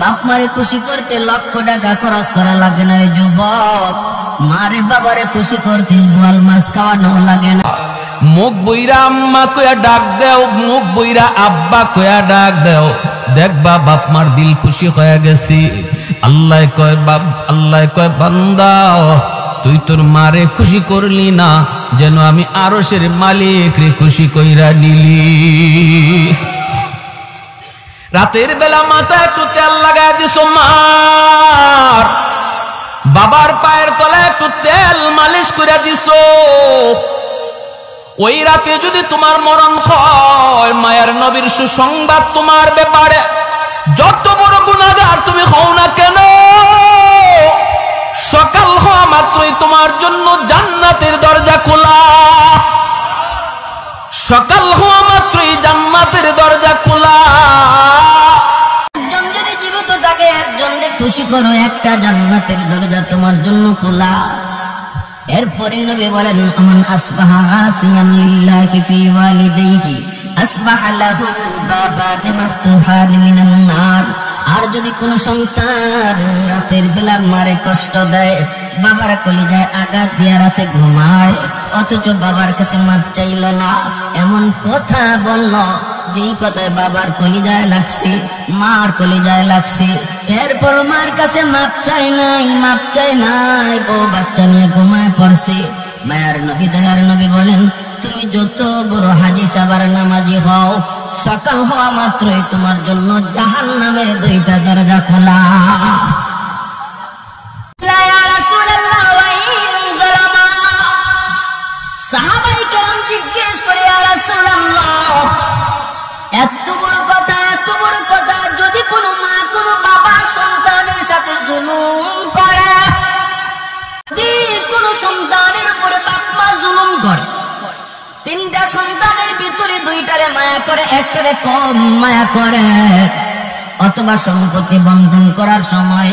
বাপ মারে খুশি করতে লক্ষ টাকা খরচ করা লাগে না রে যুবক, মারে বাবারে খুশি করতে বোয়াল মাছ খাওয়ানো লাগে না। মুখ বইরা আম্মা কয়া ডাক দেও, মুখ বইরা আব্বা কয়া ডাক দেও, দেখবা বাপ মার দিল খুশি হয়ে গেছি। আল্লাহ কয় বান্দা তুই তোর মারে খুশি করলি না, যেন আমি আরশের মালিক রে খুশি কইরা নিলি। রাতের বেলা মাথা একটু তেল লাগায় দিছো মার, বাবার পায়ের তলায় একটু তেল মালিশ করে দিছো। ওই রাতে যদি তোমার মরণ হয়, মায়ের নবীর সুসংবাদ তোমার ব্যাপারে, যত বড় গুনাহগার তুমি হও না কেন, সকাল হওয়া মাত্রই তোমার জন্য জান্নাতের দরজা খোলা। সকাল হওয়া মাত্রই জান্নাতের দরজা খোলা। একজন যদি জীবিত থাকে, একজনকে খুশি করো, একটা জান্নাতের দরজা তোমার জন্য খোলা। এরপরে নবী বলেন, আমান আসবাহা আসিয়ান লিল্লাহি ফি ওয়ালিদাইহি আসবাহা লাহু বাবান মাফতুহান মিনান নার। আর যদি কোন সন্তান রাতের বেলা মারে কষ্ট দেয়, বাবার কলিজায় আঘাত দিয়ে রাতে ঘুমায়, অথচ বাবার কাছে মাপ চাইল না, এমন কথা বলল যেই কথায় বাবার কলিজায় লাগছে, মার কলিজায় লাগছে, এরপর মার কাছে মাপ চাই নাই, ও বাচ্চা নিয়ে ঘুমায় পড়ছে। মায়ের নবী দয়ার নবী বলেন, তুমি যত বড় হাজি সাবার নামাজি হও, সকাল হওয়া মাত্রই তোমার জন্য জাহান্নামের দুইটা দরজা খোলা। সাহাবায়ে কেরাম জিজ্ঞেস করে, ইয়া রাসূলুল্লাহ, এত বড় কথা, যদি কোনো মা কোনো বাবা সন্তানের সাথে জুলুম করে, কোনো সন্তানের উপরে বাপ মা জুলুম করে, তিনটা সন্তানের ভিতরে দুইটারে মায়া করে, একটারে কম মায়া করে, অথবা সম্পত্তি বন্টন করার সময়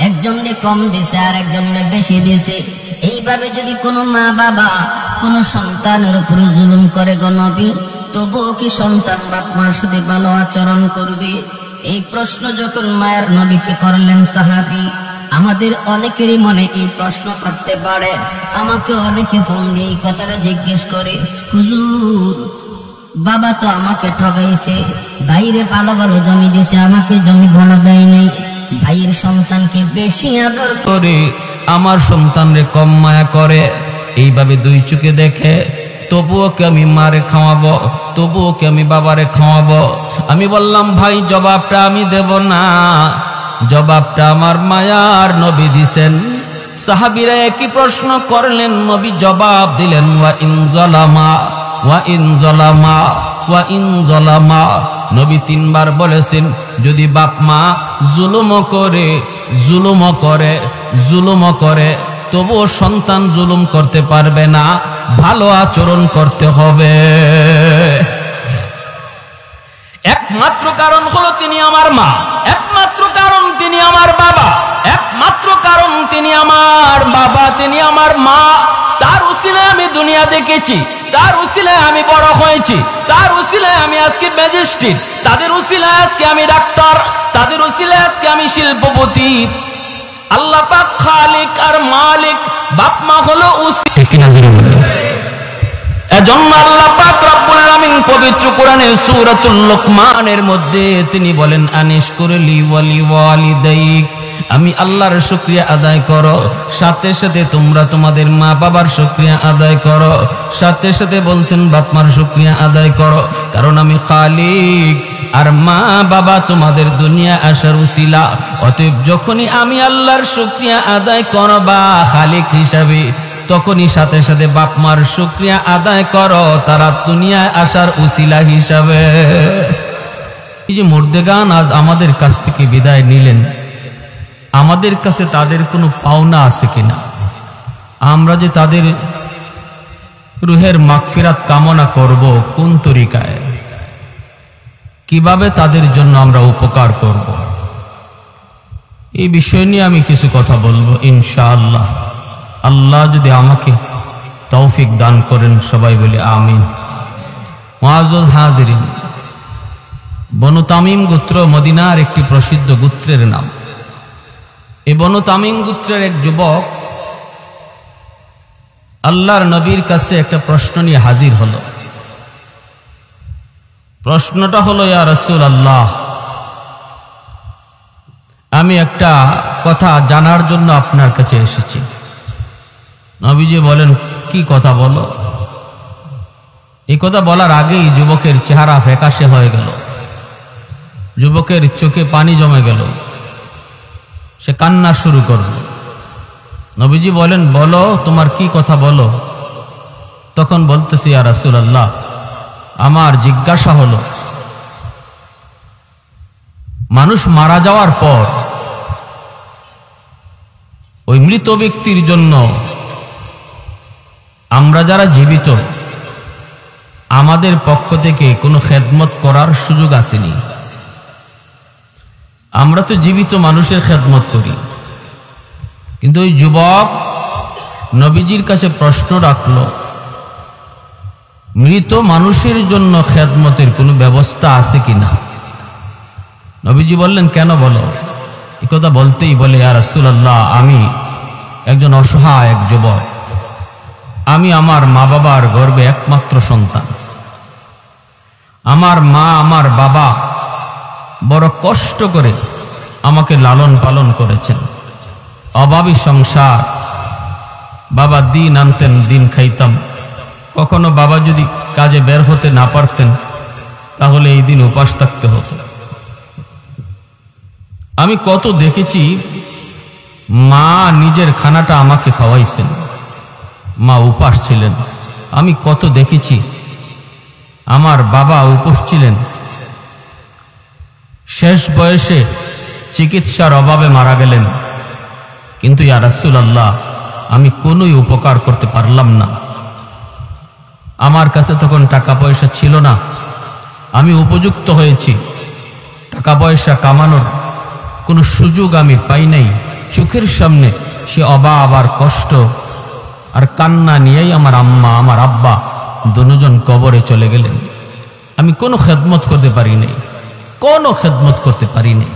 একজনকে কম দিছে আর একজনকে বেশি দিছে, এইভাবে যদি কোনো মা বাবা কোনো সন্তানের উপরে জুলুম করে গো নবী, তবুও কি সন্তান বাপ মার সাথে ভালো আচরণ করবে? এই প্রশ্ন যখন মায়ের নবীকে করলেন সাহাবী, আমাদের অনেকেরই মনে এই প্রশ্ন করতে পারে, আমাকে অনেকে ফোন দিয়ে এই কথাটা জিজ্ঞেস করে, হুজুর বাবা তো আমাকে ঠগাইছে, ভাইরে ভালো ভালো জমি দিছে, আমাকে জমি ভালো দেয় নাই, ভাইয়ের সন্তানকে বেশি আদর করে আমার সন্তানরে কম মায়া করে, এইভাবে দুই চোখে দেখে, তবুও কি আমি মারে খাওয়াবো, তবুও কি আমি বাবারে খাওয়াবো? আমি বললাম, ভাই জবাবটা আমি দেব না, জবাবটা আমার মায়ার নবী দিছেন। সাহাবীরা একই প্রশ্ন করলেন, নবী জবাব দিলেন, ওয়া ইন যালামা ওয়া ইন যালামা ওয়া ইন যালামা। নবী তিনবার বলেছেন, যদি বাপ মা জুলুমও করে তবুও সন্তান জুলুম করতে পারবে না, ভালো আচরণ করতে হবে। একমাত্র কারণ হলো তিনি আমার মা, একমাত্র কারণ তিনি আমার বাবা, একমাত্র কারণ তিনি আমার বাবা, তিনি আমার মা। তার উসিলায় আমি দুনিয়া দেখেছি, তার উসিলায় আমি বড় হয়েছি, তার উসিলায় আমি আজকে ম্যাজিস্ট্রেট, তাদের উসিলায় আজকে আমি ডাক্তার, তাদের উসিলায় আজকে আমি শিল্পপতি। আল্লাহ পাক খালিক আর মালিক, বাপ মা হলো এজন্য আল্লাহ পাক রব্বুল আলামিন পবিত্র কোরআনের সূরাতুল লুকমানের মধ্যে তিনি বলেন, আনিশকুর লি ওয়ালি ওয়ালিদাইক, আমি আল্লাহর শুকরিয়া আদায় করো, সাথে সাথে তোমরা তোমাদের মা বাবার শুকরিয়া আদায় করো, সাথে সাথে বলছেন বাপ মার শুকরিয়া আদায় করো, কারণ আমি খালিক আর মা বাবা তোমাদের দুনিয়া আসার উসিলা। অতএব যখনই আমি আল্লাহর শুকরিয়া আদায় করবা খালিক হিসাবে, তখনই সাথে সাথে বাপ মার শুকরিয়া আদায় করো তারা দুনিয়ায় আসার উসিলা হিসাবে। এই যে মুর্দেগান আজ আমাদের কাছ থেকে বিদায় নিলেন, আমাদের কাছে তাদের কোনো পাওনা আছে কিনা? আমরা যে তাদের রুহের মাগফিরাত কামনা করব, কোন তরিকায়, কিভাবে তাদের জন্য আমরা উপকার করব, এই বিষয় নিয়ে আমি কিছু কথা বলবো ইনশাআল্লাহ। আল্লাহ যদি আমাকে তৌফিক দান করেন, সবাই বলে আমিন। মুআজ্জাজ হাজিরিন, বনু তামিম গোত্র মদিনার একটি প্রসিদ্ধ গোত্রের নাম। এই বনু তামিম গোত্রের এক যুবক আল্লাহর নবীর কাছে একটা প্রশ্ন নিয়ে হাজির হলো। প্রশ্নটা হলো, ইয়া রাসূলুল্লাহ, আমি একটা কথা জানার জন্য আপনার কাছে এসেছি। নবীজি বলেন, কি কথা বলো? এই কথা বলার আগেই যুবকের চেহারা ফ্যাকাশে হয়ে গেল, যুবকের চোখে পানি জমে গেল, সে কান্না শুরু করল। নবীজি বলেন, বলো, তোমার কি কথা বলো। তখন বলতেছি, ইয়া রাসূলুল্লাহ, আমার জিজ্ঞাসা হলো, মানুষ মারা যাওয়ার পর ওই মৃত ব্যক্তির জন্য আমরা যারা জীবিত, আমাদের পক্ষ থেকে কোনো খেদমত করার সুযোগ আসেনি। আমরা তো জীবিত মানুষের খেদমত করি, কিন্তু ওই যুবক নবীজির কাছে প্রশ্ন রাখলো, মৃত মানুষের জন্য খেদমতের কোনো ব্যবস্থা আছে কিনা। নবীজি বললেন, কেন বলো? এই কথা বলতেই বলে, ইয়া রাসূলুল্লাহ, আমি একজন অসহায় এক যুবক, আমি আমার মা বাবার গর্ভে একমাত্র সন্তান। আমার মা আমার বাবা বড় কষ্ট করে আমাকে লালন পালন করেছেন। অভাবী সংসার, বাবা দিন আনতেন, দিন খাইতাম। কখনো বাবা যদি কাজে বের হতে না পারতেন, তাহলে এই দিন উপাস থাকতে হতো। আমি কত দেখেছি, মা নিজের খানাটা আমাকে খাওয়াইছেন, মা উপাস ছিলেন। আমি কত দেখেছি আমার বাবা উপোস ছিলেন, শেষ বয়সে চিকিৎসার অভাবে মারা গেলেন। কিন্তু ইয়া রাসূলুল্লাহ, আমি কোনোই উপকার করতে পারলাম না। আমার কাছে তখন টাকা পয়সা ছিল না, আমি উপযুক্ত হয়েছি, টাকা পয়সা কামানোর কোনো সুযোগ আমি পাই নাই। চোখের সামনে সে অভাব আর কষ্ট আর কান্না নিয়েই আমার আম্মা আমার আব্বা দুজন কবরে চলে গেলেন। আমি কোনো খেদমত করতে পারি নাই, কোনো খেদমত করতে পারি নাই।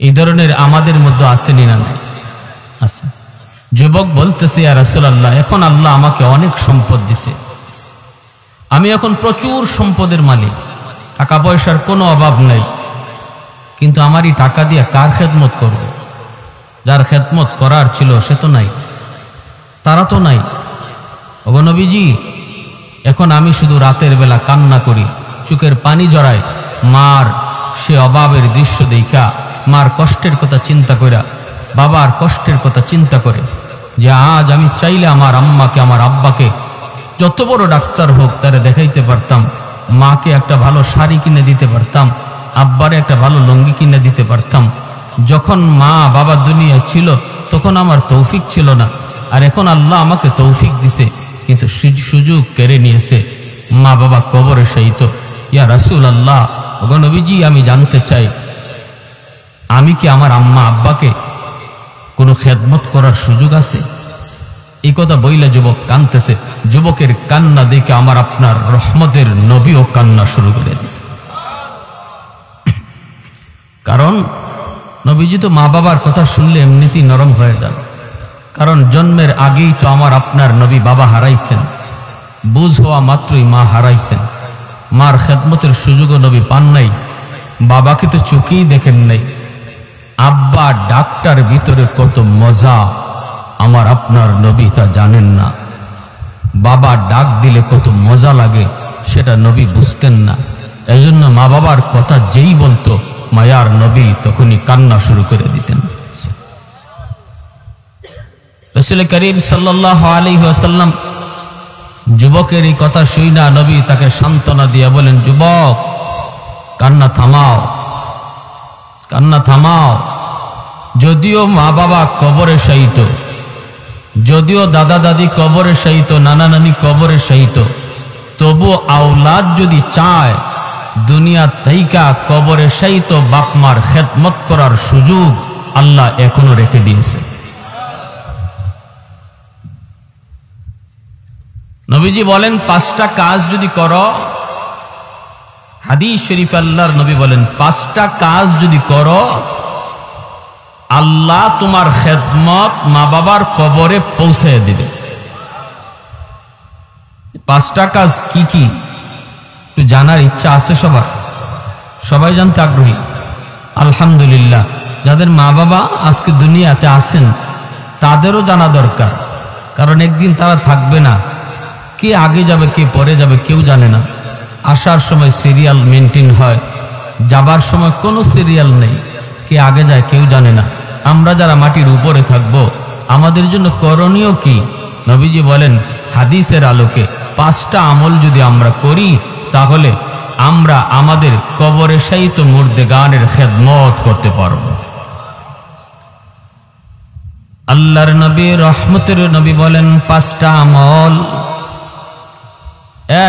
এই ধরনের আমাদের মধ্যে আসেনি না? নাই, আছে। যুবক বলতেছে, ইয়া রাসূলুল্লাহ, এখন আল্লাহ আমাকে অনেক সম্পদ দিছে, আমি এখন প্রচুর সম্পদের মালিক, টাকা পয়সার কোনো অভাব নাই, কিন্তু আমারই টাকা দিয়ে কার খেদমত করব? যার খেদমত করার ছিল সে তো নাই, তারা তো নাই। ওগো নবীজি, এখন আমি শুধু রাতের বেলা কান্না করি, চোখের পানি জড়ায়, মার সে অভাবের দৃশ্য দেখা, মার কষ্টের কথা চিন্তা কইরা, বাবার কষ্টের কথা চিন্তা করে, যে আজ আমি চাইলে আমার আম্মাকে আমার আব্বাকে যত বড় ডাক্তার হোক তারে দেখাইতে পারতাম, মাকে একটা ভালো শাড়ি কিনে দিতে পারতাম, আব্বারে একটা ভালো লুঙ্গি কিনে দিতে পারতাম। যখন মা বাবা দুনিয়া ছিল তখন আমার তৌফিক ছিল না, আর এখন আল্লাহ আমাকে তৌফিক দিছে, কিন্তু সুযোগ কেড়ে নিয়েছে, মা বাবা কবরে শায়িত। ইয়া রাসূলুল্লাহ, ওগো নবীজি, আমি জানতে চাই, আমি কি আমার আম্মা আব্বাকে কোনো খেদমত করার সুযোগ আছে? এই কথা বইলে যুবক কাঁদতেছে। যুবকের কান্না দেখে আমার আপনার রহমতের নবীও কান্না শুরু করে দিছে। কারণ নবীজি তো মা বাবার কথা শুনলে এমনিতেই নরম হয়ে যান। কারণ জন্মের আগেই তো আমার আপনার নবী বাবা হারাইছেন, বুঝ হওয়া মাত্রই মা হারাইছেন, মার খেদমতের সুযোগও নবী পান নাই, বাবাকে তো চোখেই দেখেন নাই। আব্বা ডাক্তার ভিতরে কত মজা আমার আপনার নবী তা জানেন না। বাবা ডাক দিলে কত মজা লাগে সেটা নবী বুঝতেন না। এই জন্য মা বাবার কথা যেই বলতো মায়ার নবী তখনই কান্না শুরু করে দিতেন। রাসূল করিম সাল্লাল্লাহু আলাইহি ওয়াসাল্লাম যুবকের এই কথা শুইনা নবী তাকে সান্ত্বনা দিয়ে বলেন, যুবক, কান্না থামাও, কান্না থামাও। যদিও মা বাবা কবরে শায়িত, যদিও দাদা দাদি কবরে শায়িত, নানা নানি কবরে শায়িত, তবু আওলাদ যদি চায় দুনিয়া তাইকা কবরে শায়িত বাপ মার খেদমত করার সুযোগ আল্লাহ এখনো রেখে দিয়েছে। নবীজি বলেন, 5টা কাজ যদি করো হাদিস শরীফ আল্লাহর নবী বলেন, 5টা কাজ যদি করো আল্লাহ তোমার খেদমত মা বাবার কবরে পৌঁছে দিবে। 5টা কাজ কি কি একটু জানার ইচ্ছা আছে সবার? সবাই জানতে আগ্রহী? আলহামদুলিল্লাহ, যাদের মা বাবা আজকে দুনিয়াতে আছেন তাদেরও জানা দরকার, কারণ একদিন তারা থাকবে না। কে আগে যাবে কে পরে যাবে কেউ জানে না। আসার সময় সিরিয়াল মেনটেন হয়, যাবার সময় কোনো সিরিয়াল নেই, কে আগে যায় কেউ জানে না। আমরা যারা মাটির উপরে থাকব আমাদের জন্য করণীয় কি? নবীজি বলেন হাদিসের আলোকে 5টা আমল যদি আমরা করি তাহলে আমরা আমাদের কবরে শায়িত মুর্দেগানের খেদমত করতে পারব। আল্লাহর নবী রহমতের নবী বলেন 5টা আমল।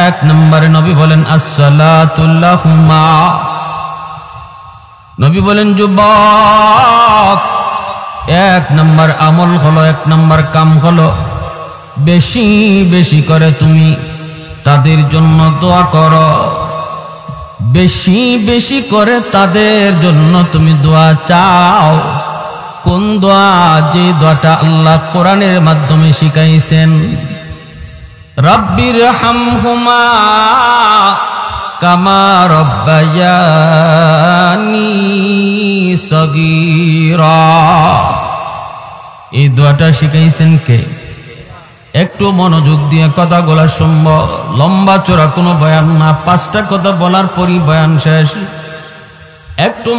1 নম্বরে নবী বলেন আসসালাতু লাহুমা। নবী বলেন যুবক, 1 নম্বর আমল হলো, 1 নম্বর কাম হলো বেশি বেশি করে তুমি তাদের জন্য দোয়া করো। বেশি বেশি করে তাদের জন্য তুমি দোয়া চাও। কোন দোয়া? যে দোয়াটা আল্লাহ কোরআনের মাধ্যমে শিখাইছেন, রব্বির হামহুমা কামা রব্বায়ানি সগীরা। এই দোয়াটা শিখাইছেন কে? একটু মনোযোগ দিয়ে কথাগুলো শুনবো, লম্বা চড়া কোনো বয়ান না, 5টা কথা বলার পরই বয়ান শেষ। একটু